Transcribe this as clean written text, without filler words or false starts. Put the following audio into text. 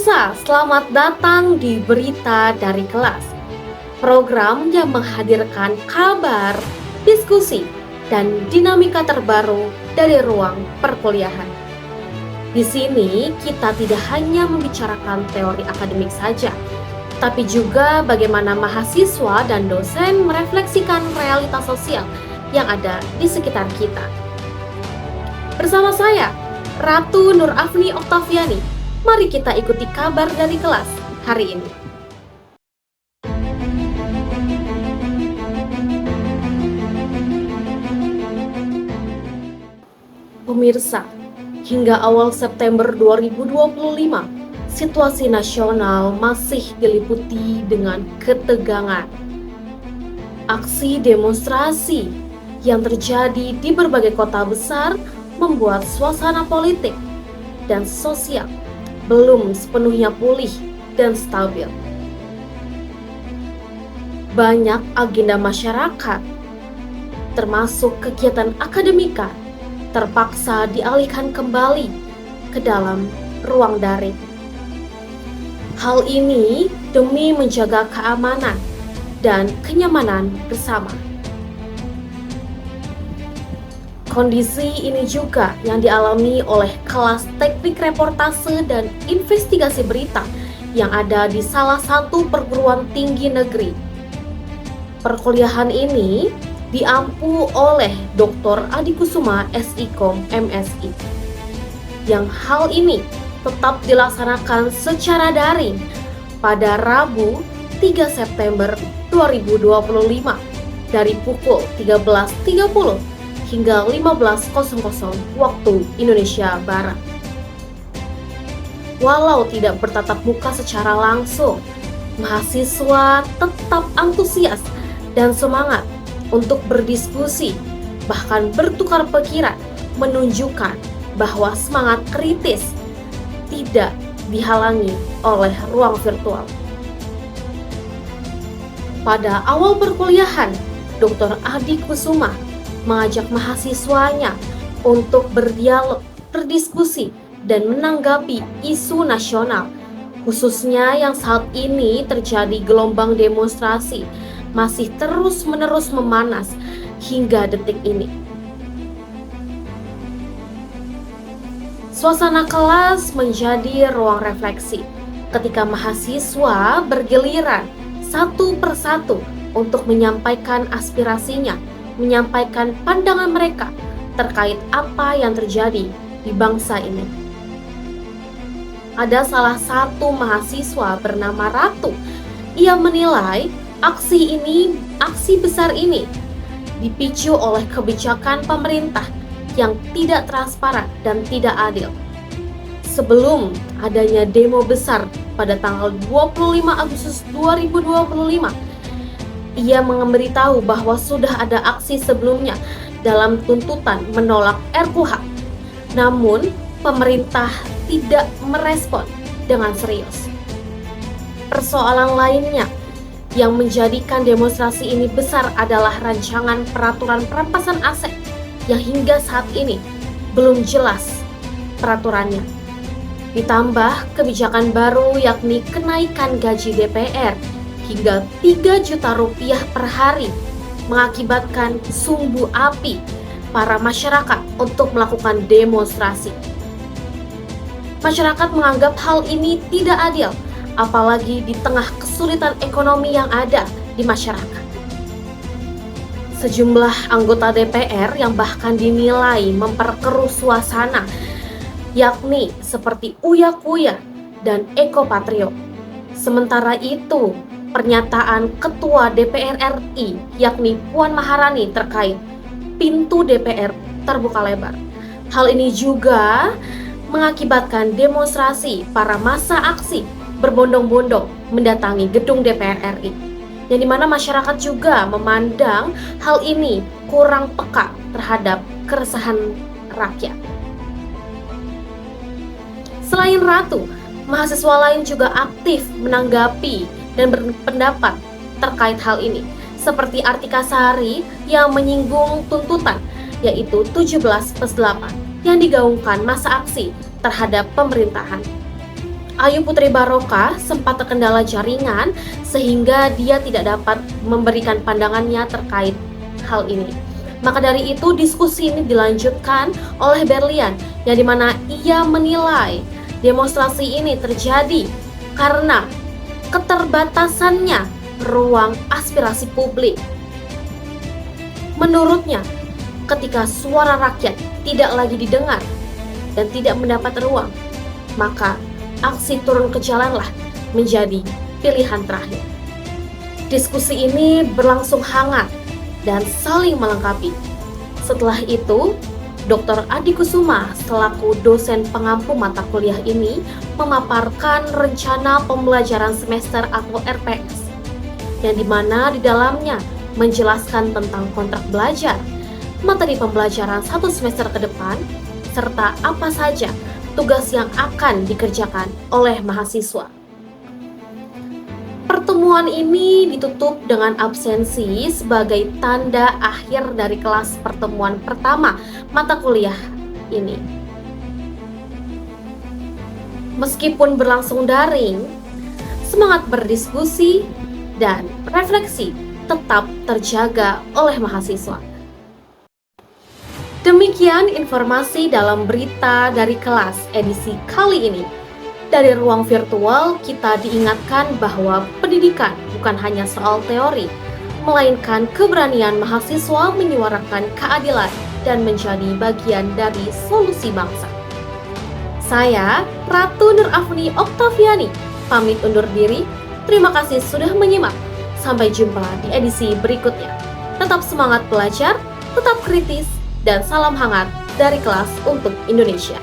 Pemirsa, selamat datang di Berita dari Kelas, program yang menghadirkan kabar, diskusi, dan dinamika terbaru dari ruang perkuliahan. Di sini kita tidak hanya membicarakan teori akademik saja, tapi juga bagaimana mahasiswa dan dosen merefleksikan realitas sosial yang ada di sekitar kita. Bersama saya, Ratu Nur Afni Oktaviani, mari kita ikuti kabar dari kelas hari ini. Pemirsa, hingga awal September 2025, situasi nasional masih diliputi dengan ketegangan. Aksi demonstrasi yang terjadi di berbagai kota besar membuat suasana politik dan sosial belum sepenuhnya pulih dan stabil. Banyak agenda masyarakat, termasuk kegiatan akademika, terpaksa dialihkan kembali ke dalam ruang daring. Hal ini demi menjaga keamanan dan kenyamanan bersama. Kondisi ini juga yang dialami oleh kelas teknik reportase dan investigasi berita yang ada di salah satu perguruan tinggi negeri. Perkuliahan ini diampu oleh Dr. Adi Kusuma SIKOM MSI. Yang hal ini tetap dilaksanakan secara daring pada Rabu 3 September 2025 dari pukul 13.30 hingga 15.00 waktu Indonesia Barat. Walau tidak bertatap muka secara langsung, mahasiswa tetap antusias dan semangat untuk berdiskusi, bahkan bertukar pikiran, menunjukkan bahwa semangat kritis tidak dihalangi oleh ruang virtual. Pada awal perkuliahan, Dr. Adi Kusuma mengajak mahasiswanya untuk berdialog, berdiskusi, dan menanggapi isu nasional, khususnya yang saat ini terjadi gelombang demonstrasi masih terus-menerus memanas hingga detik ini. Suasana kelas menjadi ruang refleksi ketika mahasiswa bergiliran satu persatu untuk menyampaikan aspirasinya, menyampaikan pandangan mereka terkait apa yang terjadi di bangsa ini. Ada salah satu mahasiswa bernama Ratu. Ia menilai aksi besar ini dipicu oleh kebijakan pemerintah yang tidak transparan dan tidak adil. Sebelum adanya demo besar pada tanggal 25 Agustus 2025, ia memberitahu bahwa sudah ada aksi sebelumnya dalam tuntutan menolak RUH. Namun, pemerintah tidak merespon dengan serius. Persoalan lainnya yang menjadikan demonstrasi ini besar adalah rancangan peraturan perampasan aset yang hingga saat ini belum jelas peraturannya. Ditambah kebijakan baru yakni kenaikan gaji DPR hingga 3 juta rupiah per hari, mengakibatkan sumbu api para masyarakat untuk melakukan demonstrasi. Masyarakat menganggap hal ini tidak adil, apalagi di tengah kesulitan ekonomi yang ada di masyarakat. Sejumlah anggota DPR yang bahkan dinilai memperkeruh suasana, yakni seperti Uya Kuya dan Eko Patrio. Sementara itu, pernyataan Ketua DPR RI yakni Puan Maharani terkait pintu DPR terbuka lebar. Hal ini juga mengakibatkan demonstrasi para massa aksi berbondong-bondong mendatangi gedung DPR RI, yang dimana masyarakat juga memandang hal ini kurang peka terhadap keresahan rakyat. Selain Ratu, mahasiswa lain juga aktif menanggapi dan berpendapat terkait hal ini, seperti Artika Sari yang menyinggung tuntutan yaitu 17+8 yang digaungkan massa aksi terhadap pemerintahan. Ayu Putri Barokah sempat terkendala jaringan sehingga dia tidak dapat memberikan pandangannya terkait hal ini. Maka dari itu diskusi ini dilanjutkan oleh Berlian yang dimana ia menilai demonstrasi ini terjadi karena keterbatasannya ruang aspirasi publik. Menurutnya, ketika suara rakyat tidak lagi didengar dan tidak mendapat ruang, maka aksi turun ke jalanlah menjadi pilihan terakhir. Diskusi ini berlangsung hangat dan saling melengkapi. Setelah itu, Dr. Adi Kusuma selaku dosen pengampu mata kuliah ini memaparkan rencana pembelajaran semester atau RPS, yang dimana di dalamnya menjelaskan tentang kontrak belajar, materi pembelajaran satu semester ke depan, serta apa saja tugas yang akan dikerjakan oleh mahasiswa. Pertemuan ini ditutup dengan absensi sebagai tanda akhir dari kelas pertemuan pertama mata kuliah ini. Meskipun berlangsung daring, semangat berdiskusi dan refleksi tetap terjaga oleh mahasiswa. Demikian informasi dalam berita dari kelas edisi kali ini. Dari ruang virtual, kita diingatkan bahwa pendidikan bukan hanya soal teori, melainkan keberanian mahasiswa menyuarakan keadilan dan menjadi bagian dari solusi bangsa. Saya, Ratu Nur Afni Oktaviani, pamit undur diri. Terima kasih sudah menyimak. Sampai jumpa di edisi berikutnya. Tetap semangat belajar, tetap kritis, dan salam hangat dari kelas untuk Indonesia.